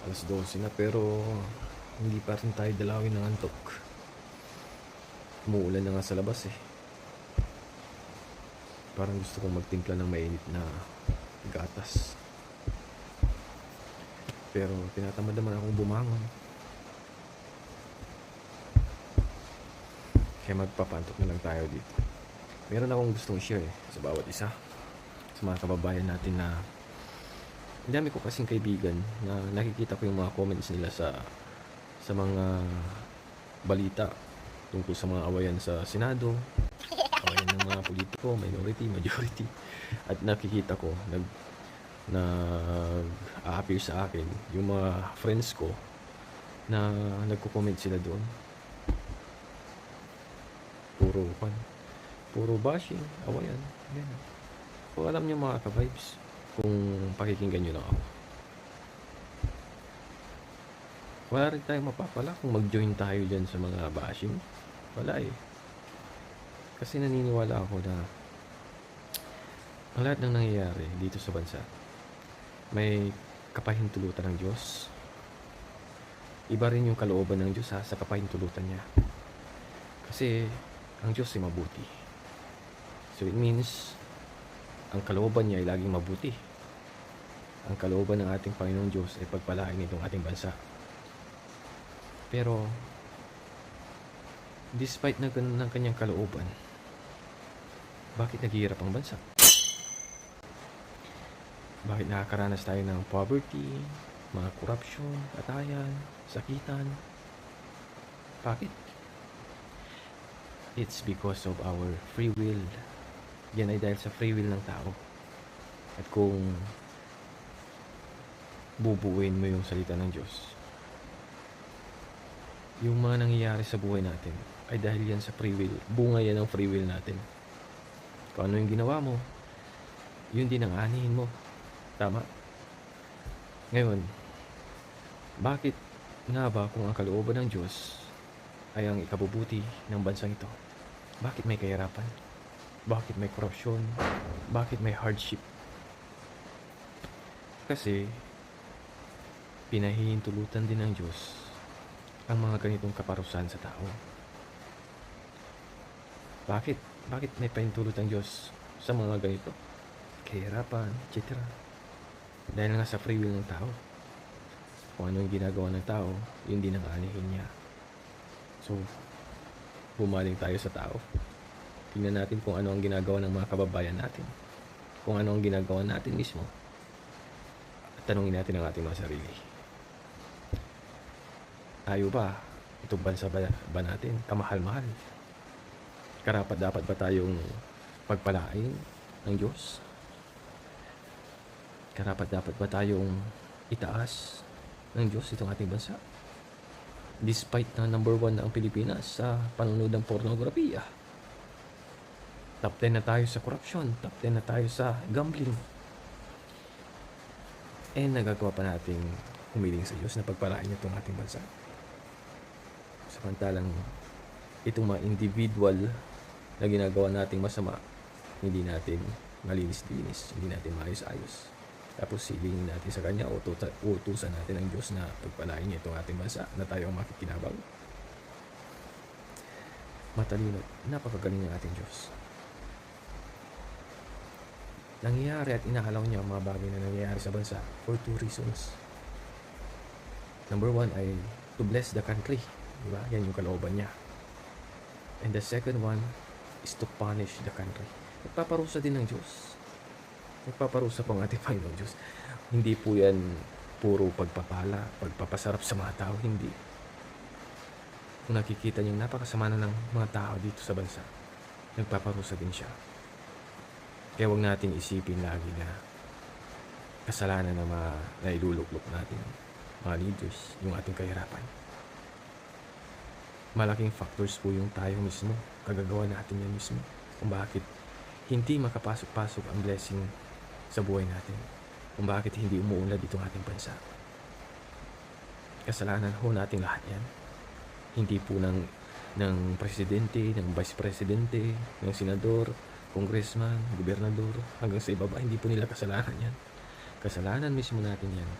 Alas 12 na pero hindi pa rin tayo dalawin ng antok. Umuulan na nga sa labas eh. Parang gusto kong magtimpla ng mainit na gatas. Pero tinatamad naman akong bumangon. Kaya magpapantok na lang tayo dito. Meron akong gustong share sa bawat isa. Sa mga kababayan natin na ang dami ko kasing kaibigan na nakikita ko yung mga comments nila sa mga balita tungkol sa mga awayan sa Senado, awayan ng mga politiko, minority, majority. At nakikita ko nag-a-appear sa akin yung mga friends ko na nagko-comment sila doon. Puro bashing, awayan. Yan. Kung alam niyo mga ka-vibes, kung pakikinggan nyo lang ako, wala rin tayong mapapala kung mag-join tayo dyan sa mga bashing. Wala eh. Kasi naniniwala ako na ang lahat ng nangyayari dito sa bansa may kapahintulutan ng Diyos. Iba rin yung kalooban ng Diyos sa kapahintulutan niya. Kasi ang Diyos ay mabuti. So it means ang kalooban niya ay laging mabuti. Ang kalooban ng ating Panginoong Diyos ay pagpalain itong ating bansa. Pero despite na ganun ng kanyang kalooban, bakit naghihirap ang bansa? Bakit nakakaranas tayo ng poverty, mga corruption, katayan, sakitan? Bakit? It's because of our free will. Yan ay dahil sa free will ng tao. At kung bubuuin mo yung salita ng Diyos, yung mga nangyayari sa buhay natin ay dahil yan sa free will. Bunga yan ng free will natin. Kung ano yung ginawa mo, yun din ang anihin mo. Tama? Ngayon, bakit nga ba kung ang kalooban ng Diyos ay ang ikabubuti ng bansang ito, bakit may kahirapan? Bakit may korupsyon? Bakit may hardship? Kasi pinahihintulutan din ng Diyos ang mga ganitong kaparusahan sa tao. Bakit? Bakit may pahintulot ang Diyos sa mga ganito? Kahirapan, etc. Dahil nga sa free will ng tao. Kung ano yung ginagawa ng tao, yun din ang anihin niya. So, bumaling tayo sa tao. Tingnan natin kung ano ang ginagawa ng mga kababayan natin. Kung ano ang ginagawa natin mismo. At tanungin natin ang ating mga sarili. Tayo ba? Itong bansa ba natin? Kamahal-mahal? Karapat dapat ba tayong pagpalain ng Diyos? Karapat dapat ba tayong itaas ng Diyos itong ating bansa? Despite na number 1 na ang Pilipinas sa panonood ng pornografiya. Top 10 na tayo sa corruption. Top 10 na tayo sa gambling. Nagagawa pa nating humiling sa Diyos na pagpalain itong ating bansa. Samantalang itong mga individual na ginagawa nating masama, hindi natin malinis-linis, hindi natin maayos-ayos. Tapos silingin natin sa Kanya o utusan natin ang Diyos na pagpalain niya itong ating bansa na tayo ang makikinabang. Matalino, napakagaling ng ating Diyos. Nangyayari at inaalaw niya ang mga bagay na nangyayari sa bansa for 2 reasons. Number 1 ay to bless the country. Diba? Yan yung kalooban niya. And the second one is to punish the country. Nagpaparusa din ng Diyos. Nagpaparusa po ang ating Panginoong Diyos. Hindi po yan puro pagpapala, pagpapasarap sa mga tao. Hindi. Kung nakikita niyo napakasama na ng mga tao dito sa bansa, nagpaparusa din siya. Kaya huwag natin isipin lagi na kasalanan na nailuluklok natin, mga leaders, yung ating kahirapan. Malaking factors po yung tayo mismo, kagagawa natin yan mismo, kung bakit hindi makapasok-pasok ang blessing sa buhay natin, kung bakit hindi umuunlad itong ating bansa. Kasalanan ho natin lahat yan. Hindi po ng presidente, ng vice presidente, ng senador, congressman, gobernador, hanggang sa ibaba, hindi po nila kasalanan yan. Kasalanan mismo natin yan.